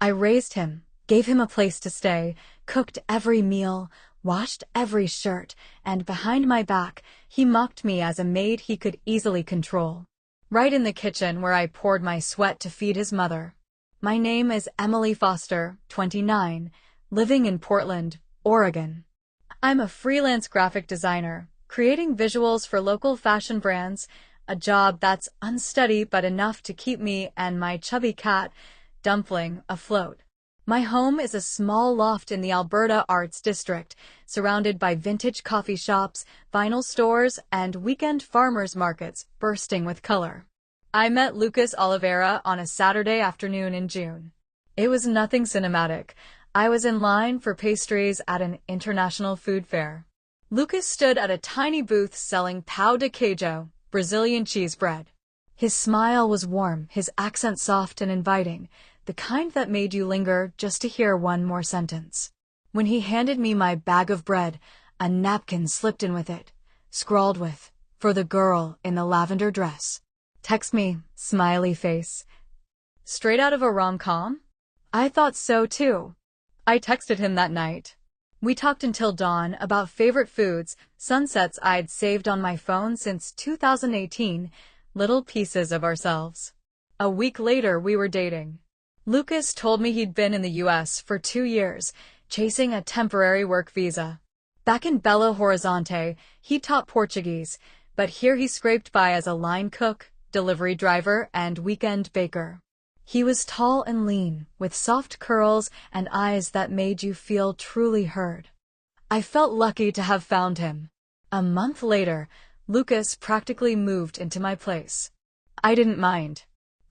I raised him, gave him a place to stay, cooked every meal, washed every shirt, and behind my back, he mocked me as a maid he could easily control. Right in the kitchen where I poured my sweat to feed his mother. My name is Emily Foster, 29, living in Portland, Oregon. I'm a freelance graphic designer, creating visuals for local fashion brands, a job that's unsteady but enough to keep me and my chubby cat, Dumpling, afloat. My home is a small loft in the Alberta Arts District, surrounded by vintage coffee shops, vinyl stores, and weekend farmers markets bursting with color. I met Lucas Oliveira on a Saturday afternoon in June. It was nothing cinematic. I was in line for pastries at an international food fair. Lucas stood at a tiny booth selling pão de queijo, Brazilian cheese bread. His smile was warm, his accent soft and inviting, the kind that made you linger just to hear one more sentence. When he handed me my bag of bread, a napkin slipped in with it, scrawled with, "For the girl in the lavender dress." "Text me," smiley face. Straight out of a rom-com? I thought so too. I texted him that night. We talked until dawn about favorite foods, sunsets I'd saved on my phone since 2018, little pieces of ourselves. A week later, we were dating. Lucas told me he'd been in the US for 2 years, chasing a temporary work visa. Back in Belo Horizonte, he taught Portuguese, but here he scraped by as a line cook, delivery driver, and weekend baker. He was tall and lean, with soft curls and eyes that made you feel truly heard. I felt lucky to have found him. A month later, Lucas practically moved into my place. I didn't mind.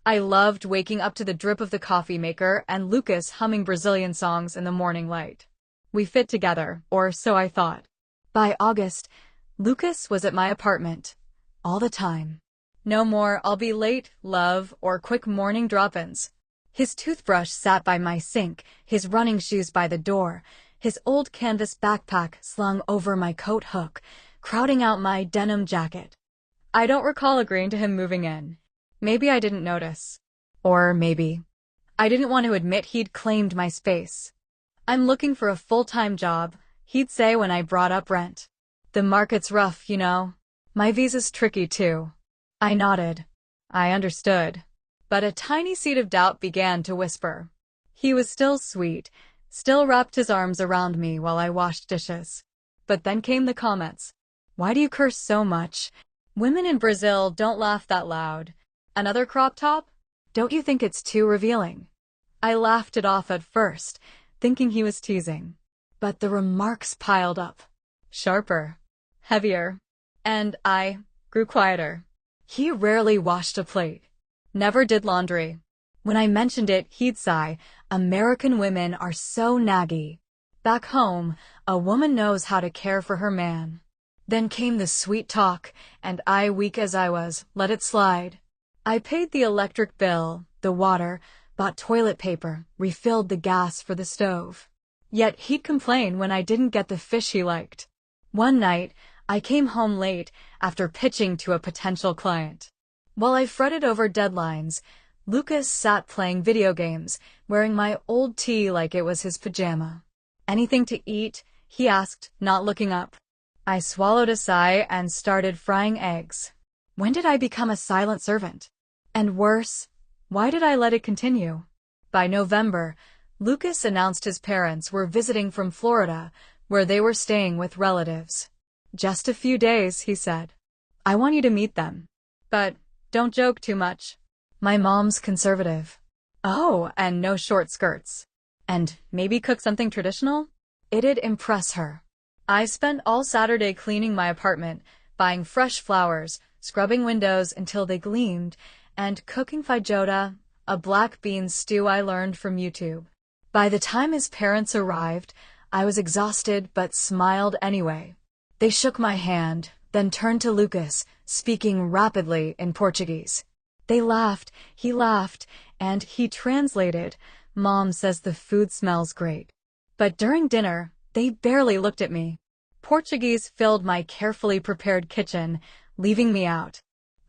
I loved waking up to the drip of the coffee maker and Lucas humming Brazilian songs in the morning light. We fit together, or so I thought. By August, Lucas was at my apartment. All the time. No more "I'll be late, love," or quick morning drop-ins. His toothbrush sat by my sink, his running shoes by the door, his old canvas backpack slung over my coat hook, crowding out my denim jacket. I don't recall agreeing to him moving in. Maybe I didn't notice. Or maybe I didn't want to admit he'd claimed my space. "I'm looking for a full-time job," he'd say when I brought up rent. "The market's rough, you know. My visa's tricky too." I nodded. I understood. But a tiny seed of doubt began to whisper. He was still sweet, still wrapped his arms around me while I washed dishes. But then came the comments. "Why do you curse so much? Women in Brazil don't laugh that loud. Another crop top? Don't you think it's too revealing?" I laughed it off at first, thinking he was teasing. But the remarks piled up. Sharper. Heavier. And I grew quieter. He rarely washed a plate. Never did laundry. When I mentioned it, he'd sigh, "American women are so naggy. Back home, a woman knows how to care for her man." Then came the sweet talk, and I, weak as I was, let it slide. I paid the electric bill, the water, bought toilet paper, refilled the gas for the stove. Yet he'd complain when I didn't get the fish he liked. One night, I came home late after pitching to a potential client. While I fretted over deadlines, Lucas sat playing video games, wearing my old tee like it was his pajama. "Anything to eat?" he asked, not looking up. I swallowed a sigh and started frying eggs. When did I become a silent servant? And worse, why did I let it continue? By November, Lucas announced his parents were visiting from Florida, where they were staying with relatives. "Just a few days," he said. "I want you to meet them. But don't joke too much. My mom's conservative." "Oh, and no short skirts. And maybe cook something traditional?" It'd impress her. I spent all Saturday cleaning my apartment, buying fresh flowers, scrubbing windows until they gleamed, and cooking feijoada, a black bean stew I learned from YouTube. By the time his parents arrived, I was exhausted but smiled anyway. They shook my hand, then turned to Lucas, speaking rapidly in Portuguese. They laughed, he laughed, and he translated, "Mom says the food smells great." But during dinner, they barely looked at me. Portuguese filled my carefully prepared kitchen, leaving me out.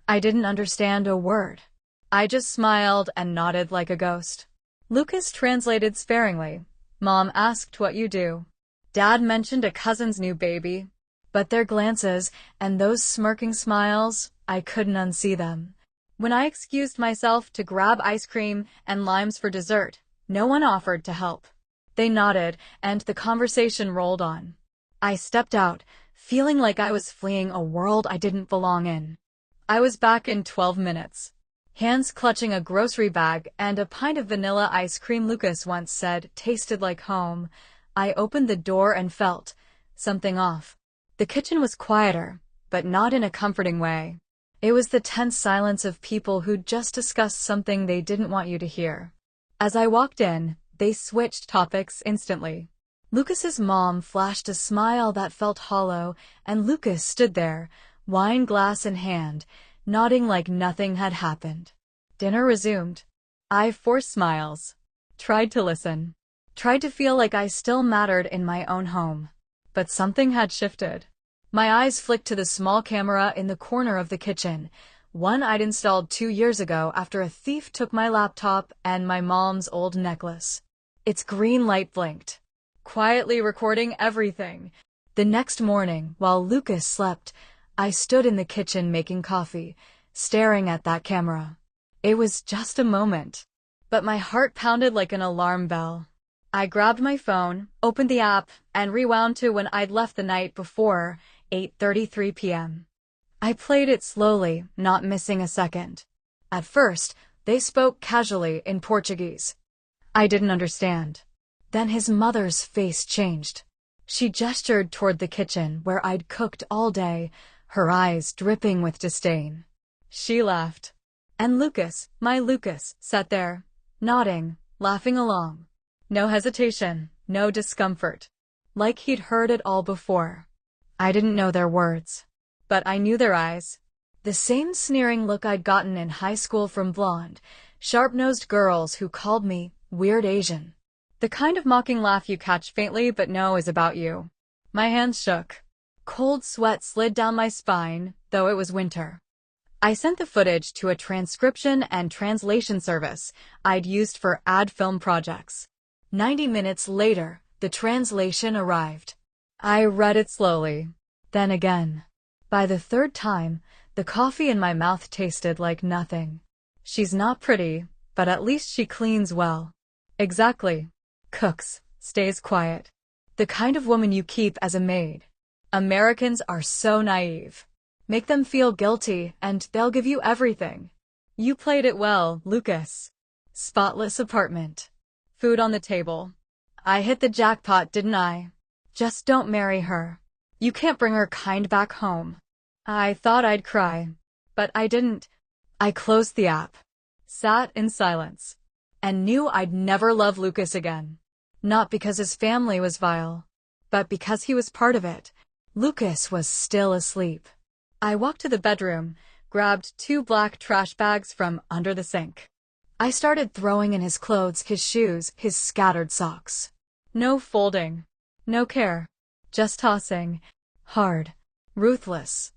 I didn't understand a word. I just smiled and nodded like a ghost. Lucas translated sparingly. Mom asked what you do. Dad mentioned a cousin's new baby. But their glances and those smirking smiles, I couldn't unsee them. When I excused myself to grab ice cream and limes for dessert, no one offered to help. They nodded, and the conversation rolled on. I stepped out, feeling like I was fleeing a world I didn't belong in. I was back in 12 minutes. Hands clutching a grocery bag and a pint of vanilla ice cream Lucas once said tasted like home. I opened the door and felt something off. The kitchen was quieter, but not in a comforting way. It was the tense silence of people who'd just discussed something they didn't want you to hear. As I walked in, they switched topics instantly. Lucas's mom flashed a smile that felt hollow, and Lucas stood there, wine glass in hand, nodding like nothing had happened. Dinner resumed. I forced smiles. Tried to listen. Tried to feel like I still mattered in my own home. But something had shifted. My eyes flicked to the small camera in the corner of the kitchen, one I'd installed 2 years ago after a thief took my laptop and my mom's old necklace. Its green light blinked, quietly recording everything. The next morning, while Lucas slept, I stood in the kitchen making coffee, staring at that camera. It was just a moment, but my heart pounded like an alarm bell. I grabbed my phone, opened the app, and rewound to when I'd left the night before, 8:33 p.m. I played it slowly, not missing a second. At first, they spoke casually in Portuguese. I didn't understand. Then his mother's face changed. She gestured toward the kitchen where I'd cooked all day, her eyes dripping with disdain. She laughed. And Lucas, my Lucas, sat there, nodding, laughing along. No hesitation, no discomfort. Like he'd heard it all before. I didn't know their words, but I knew their eyes. The same sneering look I'd gotten in high school from blonde, sharp-nosed girls who called me weird Asian. The kind of mocking laugh you catch faintly but know is about you. My hands shook. Cold sweat slid down my spine, though it was winter. I sent the footage to a transcription and translation service I'd used for ad film projects. 90 minutes later, the translation arrived. I read it slowly, then again. By the third time, the coffee in my mouth tasted like nothing. She's not pretty, but at least she cleans well. Exactly. Cooks, stays quiet. The kind of woman you keep as a maid. Americans are so naive. Make them feel guilty, and they'll give you everything. You played it well, Lucas. Spotless apartment. Food on the table. I hit the jackpot, didn't I? Just don't marry her. You can't bring her kind back home. I thought I'd cry, but I didn't. I closed the app, sat in silence, and knew I'd never love Lucas again. Not because his family was vile, but because he was part of it. Lucas was still asleep. I walked to the bedroom, grabbed 2 black trash bags from under the sink. I started throwing in his clothes, his shoes, his scattered socks. No folding. No care. Just tossing. Hard. Ruthless.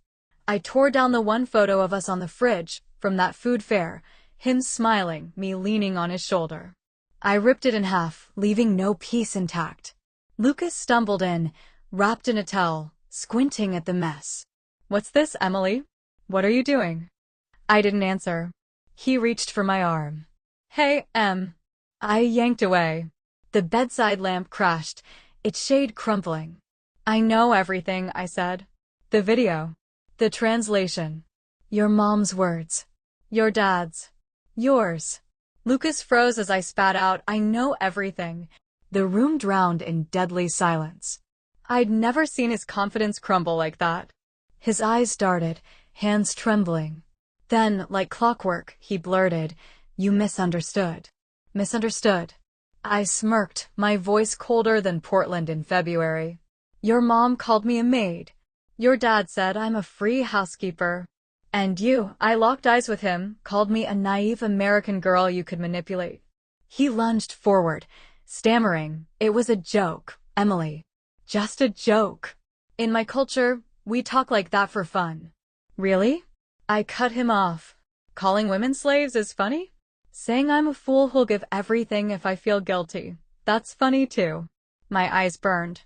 I tore down the one photo of us on the fridge, from that food fair, him smiling, me leaning on his shoulder. I ripped it in half, leaving no piece intact. Lucas stumbled in, wrapped in a towel, squinting at the mess. What's this, Emily? What are you doing? I didn't answer. He reached for my arm. Hey, Em. I yanked away. The bedside lamp crashed, its shade crumpling. I know everything, I said. The video. The translation. Your mom's words. Your dad's. Yours. Lucas froze as I spat out, I know everything. The room drowned in deadly silence. I'd never seen his confidence crumble like that. His eyes darted, hands trembling. Then, like clockwork, he blurted, You misunderstood. Misunderstood. I smirked, my voice colder than Portland in February. Your mom called me a maid. Your dad said I'm a free housekeeper. And you, I locked eyes with him, called me a naive American girl you could manipulate. He lunged forward, stammering, It was a joke, Emily. Just a joke. In my culture, we talk like that for fun. Really? I cut him off. Calling women slaves is funny? Saying I'm a fool who'll give everything if I feel guilty. That's funny too. My eyes burned.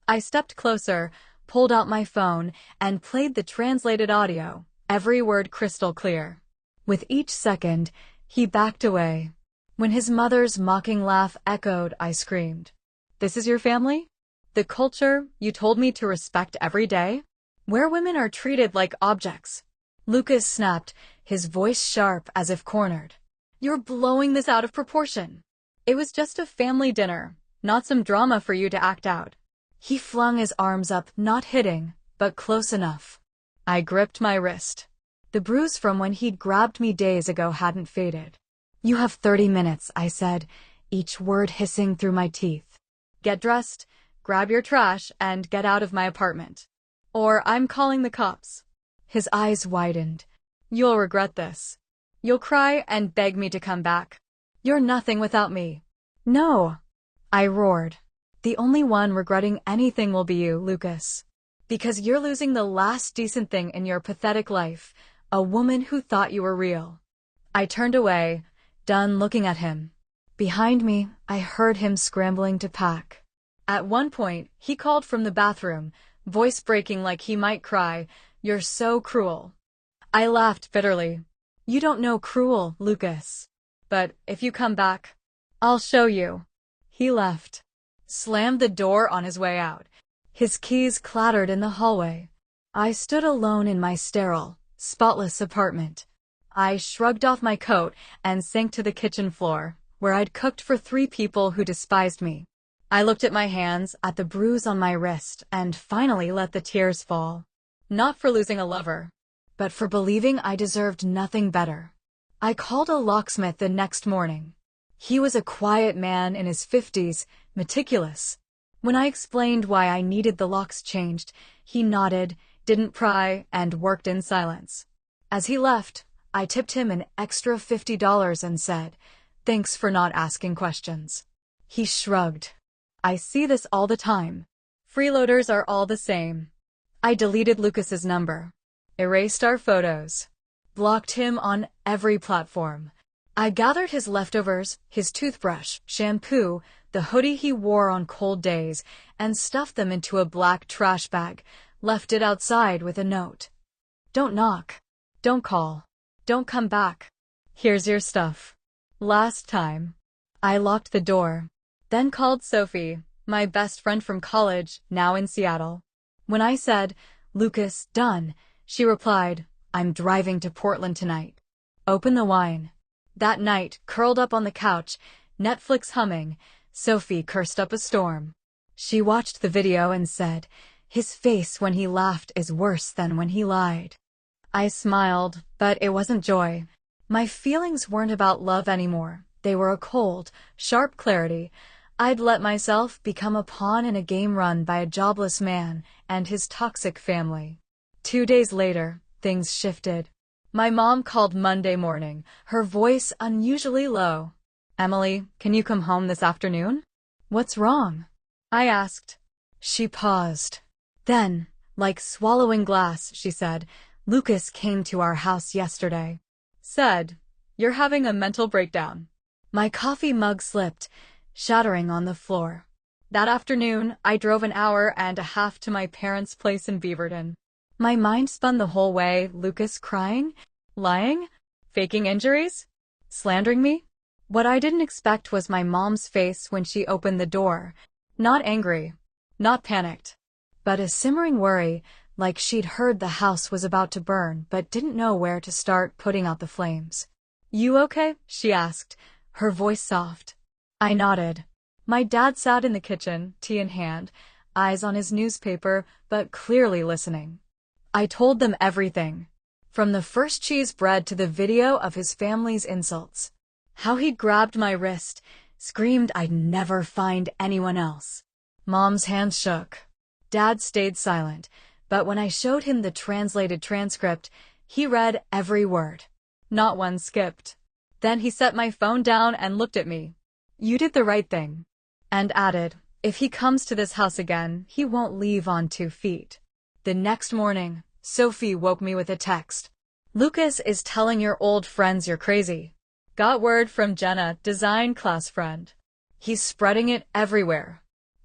I stepped closer, pulled out my phone, and played the translated audio, every word crystal clear. With each second, he backed away. When his mother's mocking laugh echoed, I screamed. This is your family? The culture you told me to respect every day? Where women are treated like objects? Lucas snapped, his voice sharp as if cornered. You're blowing this out of proportion. It was just a family dinner, not some drama for you to act out. He flung his arms up, not hitting, but close enough. I gripped my wrist. The bruise from when he'd grabbed me days ago hadn't faded. You have 30 minutes, I said, each word hissing through my teeth. Get dressed, grab your trash, and get out of my apartment. Or I'm calling the cops. His eyes widened. You'll regret this. You'll cry and beg me to come back. You're nothing without me. No, I roared. The only one regretting anything will be you, Lucas. Because you're losing the last decent thing in your pathetic life, a woman who thought you were real. I turned away, done looking at him. Behind me, I heard him scrambling to pack. At one point, he called from the bathroom, voice breaking like he might cry, "You're so cruel." I laughed bitterly. You don't know cruel, Lucas. But if you come back, I'll show you. He left. Slammed the door on his way out. His keys clattered in the hallway. I stood alone in my sterile, spotless apartment. I shrugged off my coat and sank to the kitchen floor, where I'd cooked for 3 people who despised me. I looked at my hands, at the bruise on my wrist, and finally let the tears fall. Not for losing a lover, but for believing I deserved nothing better. I called a locksmith the next morning. He was a quiet man in his 50s, meticulous. When I explained why I needed the locks changed, he nodded, didn't pry, and worked in silence. As he left, I tipped him an extra $50 and said, "Thanks for not asking questions." He shrugged. I see this all the time. Freeloaders are all the same. I deleted Lucas's number. Erased our photos. Blocked him on every platform. I gathered his leftovers, his toothbrush, shampoo, the hoodie he wore on cold days, and stuffed them into a black trash bag, left it outside with a note. Don't knock. Don't call. Don't come back. Here's your stuff. Last time. I locked the door. Then called Sophie, my best friend from college, now in Seattle. When I said, "Lucas, done," she replied, "I'm driving to Portland tonight. Open the wine." That night, curled up on the couch, Netflix humming, Sophie cursed up a storm. She watched the video and said, "His face when he laughed is worse than when he lied." I smiled, but it wasn't joy. My feelings weren't about love anymore. They were a cold, sharp clarity. I'd let myself become a pawn in a game run by a jobless man and his toxic family. 2 days later, things shifted. My mom called Monday morning, her voice unusually low. "Emily, can you come home this afternoon?" "What's wrong?" I asked. She paused. Then, like swallowing glass, she said, "Lucas came to our house yesterday. Said, you're having a mental breakdown." My coffee mug slipped, shattering on the floor. That afternoon, I drove an hour and a half to my parents' place in Beaverton. My mind spun the whole way. Lucas crying, lying, faking injuries, slandering me. What I didn't expect was my mom's face when she opened the door. Not angry, not panicked, but a simmering worry, like she'd heard the house was about to burn but didn't know where to start putting out the flames. "You okay?" she asked, her voice soft. I nodded. My dad sat in the kitchen, tea in hand, eyes on his newspaper, but clearly listening. I told them everything. From the first cheese bread to the video of his family's insults. How he'd grabbed my wrist, screamed I'd never find anyone else. Mom's hands shook. Dad stayed silent, but when I showed him the translated transcript, he read every word. Not one skipped. Then he set my phone down and looked at me. "You did the right thing." And added, "If he comes to this house again, he won't leave on 2 feet. The next morning, Sophie woke me with a text. "Lucas is telling your old friends you're crazy. Got word from Jenna, design class friend. He's spreading it everywhere.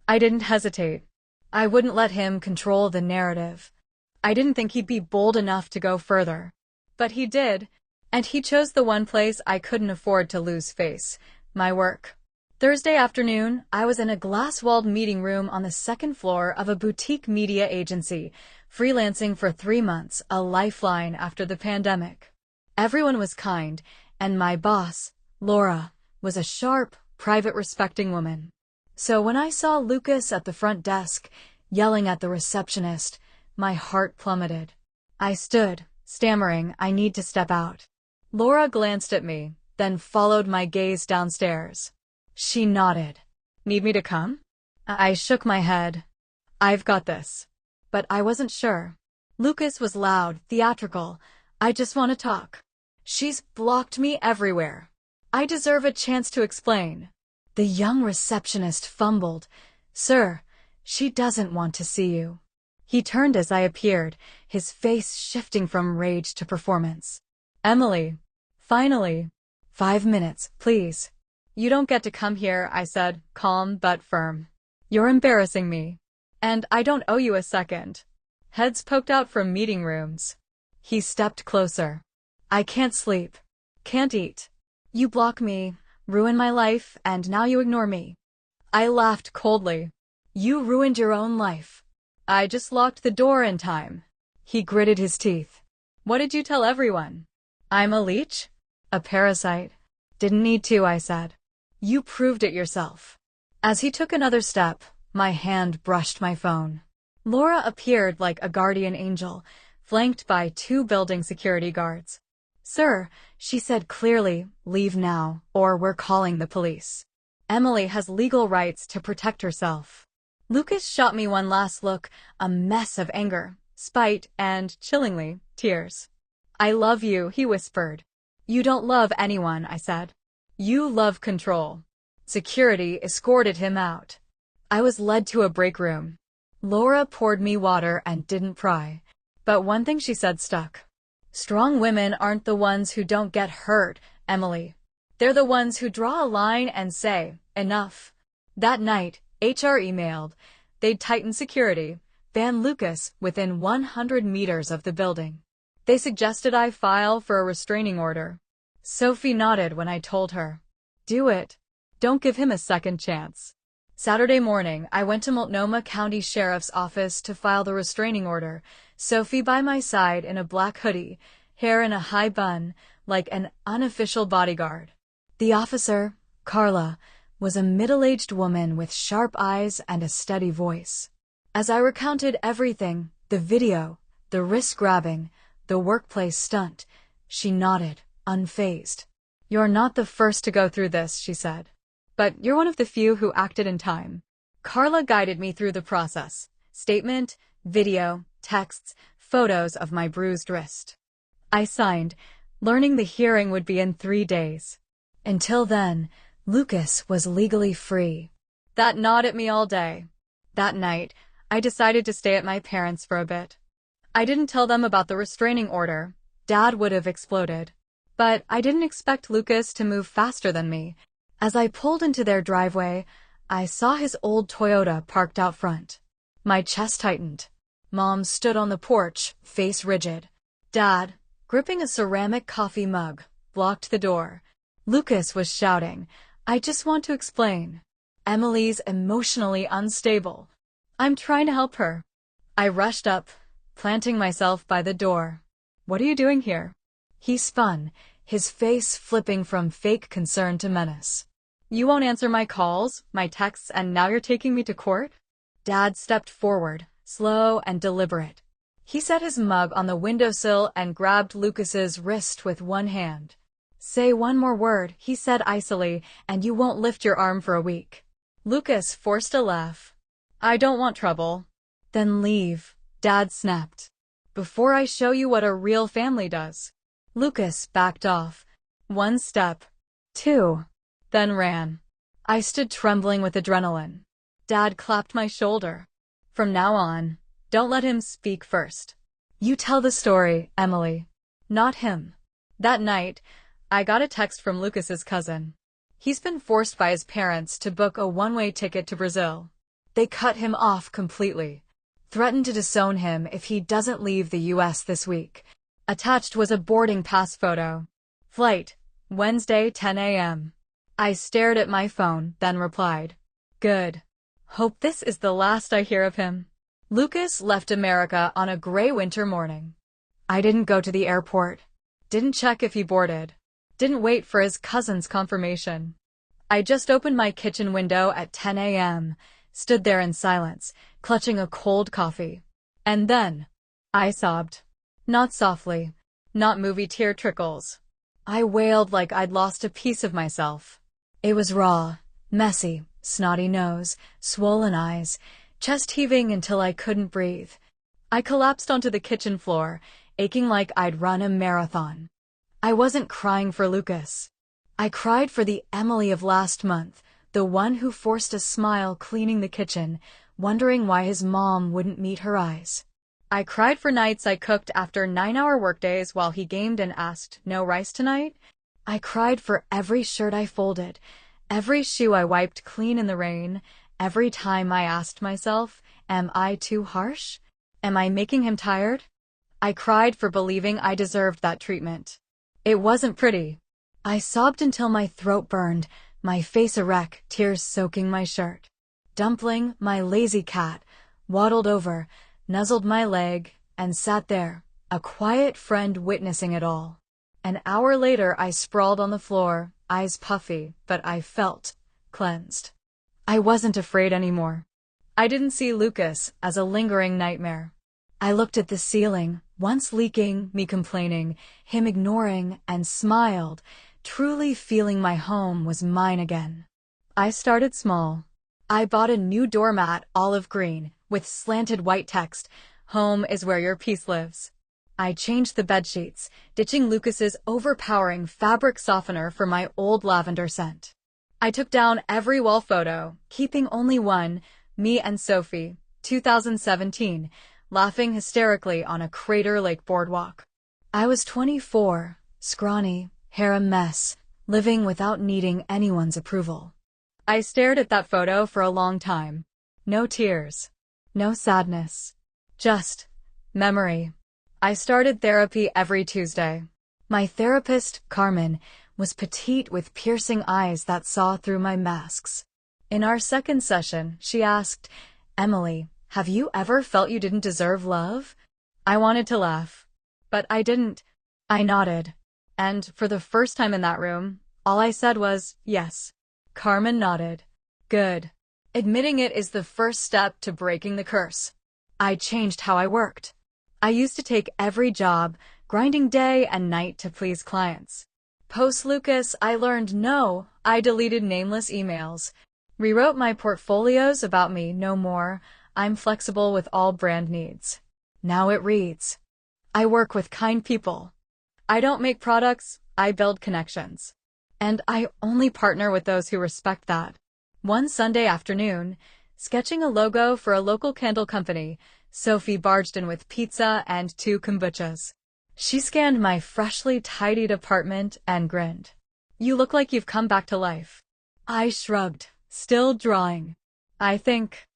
I didn't hesitate. I wouldn't let him control the narrative. I didn't think he'd be bold enough to go further. But he did, and he chose the one place I couldn't afford to lose face, my work. Thursday afternoon, I was in a glass-walled meeting room on the second floor of a boutique media agency, freelancing for 3 months, a lifeline after the pandemic. Everyone was kind, and my boss, Laura, was a sharp, private, respecting woman. So when I saw Lucas at the front desk, yelling at the receptionist, my heart plummeted. I stood, stammering, I need to step out. Laura glanced at me, then followed my gaze downstairs. She nodded. Need me to come? I shook my head. I've got this. But I wasn't sure. Lucas was loud, theatrical. I just want to talk. She's blocked me everywhere. I deserve a chance to explain. The young receptionist fumbled. Sir, she doesn't want to see you. He turned as I appeared, his face shifting from rage to performance. Emily. Finally. 5 minutes, please. You don't get to come here, I said, calm but firm. You're embarrassing me. And I don't owe you a second. Heads poked out from meeting rooms. He stepped closer. I can't sleep. Can't eat. You block me, ruin my life, and now you ignore me. I laughed coldly. You ruined your own life. I just locked the door in time. He gritted his teeth. What did you tell everyone? I'm a leech? A parasite. Didn't need to, I said. You proved it yourself. As he took another step, my hand brushed my phone. Laura appeared like a guardian angel, flanked by 2 building security guards. Sir, she said clearly, leave now, or we're calling the police. Emily has legal rights to protect herself. Lucas shot me one last look, a mess of anger, spite, and, chillingly, tears. I love you, he whispered. You don't love anyone, I said. You love control. Security escorted him out. I was led to a break room. Laura poured me water and didn't pry. But one thing she said stuck. Strong women aren't the ones who don't get hurt, Emily. They're the ones who draw a line and say, enough. That night, HR emailed. They'd tighten security, ban Lucas within 100 meters of the building. They suggested I file for a restraining order. Sophie nodded when I told her. Do it. Don't give him a second chance. Saturday morning, I went to Multnomah County Sheriff's Office to file the restraining order, Sophie by my side in a black hoodie, hair in a high bun, like an unofficial bodyguard. The officer, Carla, was a middle-aged woman with sharp eyes and a steady voice. As I recounted everything, the video, the wrist-grabbing, the workplace stunt, she nodded, unfazed. You're not the first to go through this, she said. But you're one of the few who acted in time. Carla guided me through the process. Statement, video, texts, photos of my bruised wrist. I signed, learning the hearing would be in 3 days. Until then, Lucas was legally free. That gnawed at me all day. That night, I decided to stay at my parents' for a bit. I didn't tell them about the restraining order. Dad would have exploded. But I didn't expect Lucas to move faster than me. As I pulled into their driveway, I saw his old Toyota parked out front. My chest tightened. Mom stood on the porch, face rigid. Dad, gripping a ceramic coffee mug, blocked the door. Lucas was shouting, I just want to explain. Emily's emotionally unstable. I'm trying to help her. I rushed up, planting myself by the door. What are you doing here? He spun, his face flipping from fake concern to menace. You won't answer my calls, my texts, and now you're taking me to court? Dad stepped forward, slow and deliberate. He set his mug on the windowsill and grabbed Lucas's wrist with one hand. Say one more word, he said icily, and you won't lift your arm for a week. Lucas forced a laugh. I don't want trouble. Then leave, Dad snapped. Before I show you what a real family does. Lucas backed off. 1 step. 2. Then ran. I stood trembling with adrenaline. Dad clapped my shoulder. From now on, don't let him speak first. You tell the story, Emily. Not him. That night, I got a text from Lucas's cousin. He's been forced by his parents to book a one-way ticket to Brazil. They cut him off completely. Threatened to disown him if he doesn't leave the US this week. Attached was a boarding pass photo. Flight, Wednesday 10 a.m. I stared at my phone, then replied, "Good. Hope this is the last I hear of him." Lucas left America on a gray winter morning. I didn't go to the airport. Didn't check if he boarded. Didn't wait for his cousin's confirmation. I just opened my kitchen window at 10 a.m., stood there in silence, clutching a cold coffee. And then, I sobbed. Not softly, not movie tear trickles. I wailed like I'd lost a piece of myself. It was raw, messy, snotty nose, swollen eyes, chest heaving until I couldn't breathe. I collapsed onto the kitchen floor, aching like I'd run a marathon. I wasn't crying for Lucas. I cried for the Emily of last month, the one who forced a smile cleaning the kitchen, wondering why his mom wouldn't meet her eyes. I cried for nights I cooked after 9-hour workdays while he gamed and asked, "No rice tonight?" I cried for every shirt I folded, every shoe I wiped clean in the rain, every time I asked myself, am I too harsh? Am I making him tired? I cried for believing I deserved that treatment. It wasn't pretty. I sobbed until my throat burned, my face a wreck, tears soaking my shirt. Dumpling, my lazy cat, waddled over, nuzzled my leg, and sat there, a quiet friend witnessing it all. An hour later I sprawled on the floor, eyes puffy, but I felt cleansed. I wasn't afraid anymore. I didn't see Lucas as a lingering nightmare. I looked at the ceiling, once leaking, me complaining, him ignoring, and smiled, truly feeling my home was mine again. I started small. I bought a new doormat, olive green, with slanted white text, "Home is where your peace lives." I changed the bedsheets, ditching Lucas's overpowering fabric softener for my old lavender scent. I took down every wall photo, keeping only one, me and Sophie, 2017, laughing hysterically on a Crater Lake boardwalk. I was 24, scrawny, hair a mess, living without needing anyone's approval. I stared at that photo for a long time. No tears. No sadness. Just memory. I started therapy every Tuesday. My therapist, Carmen, was petite with piercing eyes that saw through my masks. In our second session, she asked, "Emily, have you ever felt you didn't deserve love?" I wanted to laugh, but I didn't. I nodded. And for the first time in that room, all I said was, "Yes." Carmen nodded. "Good. Admitting it is the first step to breaking the curse." I changed how I worked. I used to take every job, grinding day and night to please clients. Post-Lucas, I learned no. I deleted nameless emails, rewrote my portfolios about me no more. I'm flexible with all brand needs. Now it reads, I work with kind people. I don't make products, I build connections. And I only partner with those who respect that. One Sunday afternoon, sketching a logo for a local candle company, Sophie barged in with pizza and 2 kombuchas. She scanned my freshly tidied apartment and grinned. "You look like you've come back to life." I shrugged, still drawing. "I think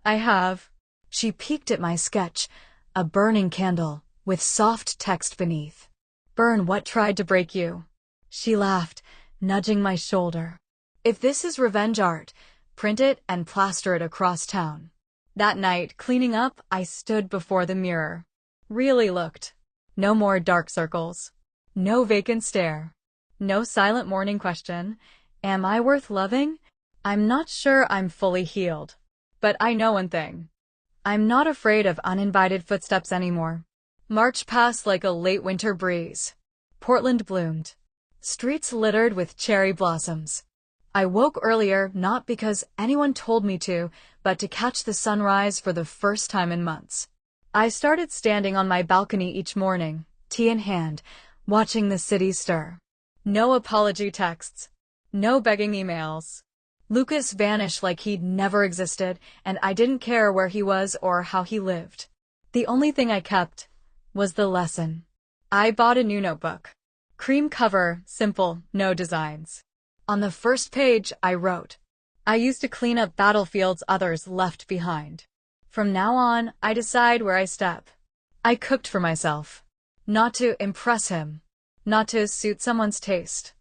I have." She peeked at my sketch, a burning candle, with soft text beneath. "Burn what tried to break you." She laughed, nudging my shoulder. "If this is revenge art, print it and plaster it across town." That night, cleaning up, I stood before the mirror. Really looked. No more dark circles. No vacant stare. No silent morning question. Am I worth loving? I'm not sure I'm fully healed. But I know one thing. I'm not afraid of uninvited footsteps anymore. March passed like a late winter breeze. Portland bloomed. Streets littered with cherry blossoms. I woke earlier not because anyone told me to, but to catch the sunrise for the first time in months. I started standing on my balcony each morning, tea in hand, watching the city stir. No apology texts. No begging emails. Lucas vanished like he'd never existed, and I didn't care where he was or how he lived. The only thing I kept was the lesson. I bought a new notebook. Cream cover, simple, no designs. On the first page, I wrote, I used to clean up battlefields others left behind. From now on, I decide where I step. I cooked for myself. Not to impress him. Not to suit someone's taste.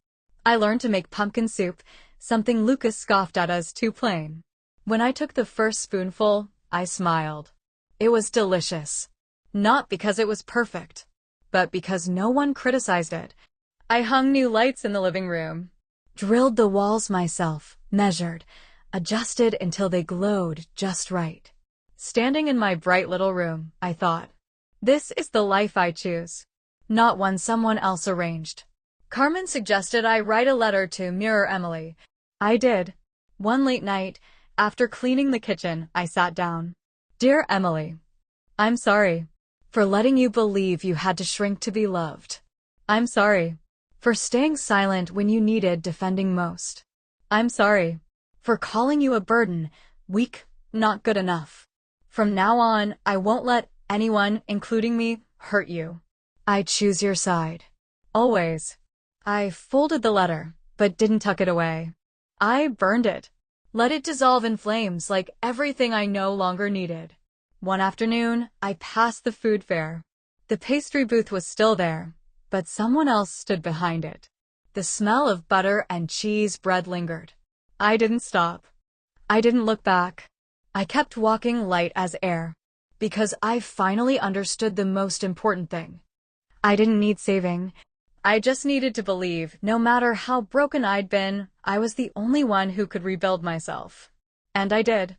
I learned to make pumpkin soup, something Lucas scoffed at as too plain. When I took the first spoonful, I smiled. It was delicious. Not because it was perfect, but because no one criticized it. I hung new lights in the living room, drilled the walls myself, measured, adjusted until they glowed just right. Standing in my bright little room, I thought, this is the life I choose, not one someone else arranged. Carmen suggested I write a letter to Mirror Emily. I did. One late night, after cleaning the kitchen, I sat down. Dear Emily, I'm sorry for letting you believe you had to shrink to be loved. I'm sorry for staying silent when you needed defending most. I'm sorry for calling you a burden, weak, not good enough. From now on, I won't let anyone, including me, hurt you. I choose your side. Always. I folded the letter, but didn't tuck it away. I burned it. Let it dissolve in flames like everything I no longer needed. One afternoon, I passed the food fair. The pastry booth was still there, but someone else stood behind it. The smell of butter and cheese bread lingered. I didn't stop. I didn't look back. I kept walking light as air, because I finally understood the most important thing. I didn't need saving. I just needed to believe, no matter how broken I'd been, I was the only one who could rebuild myself. And I did.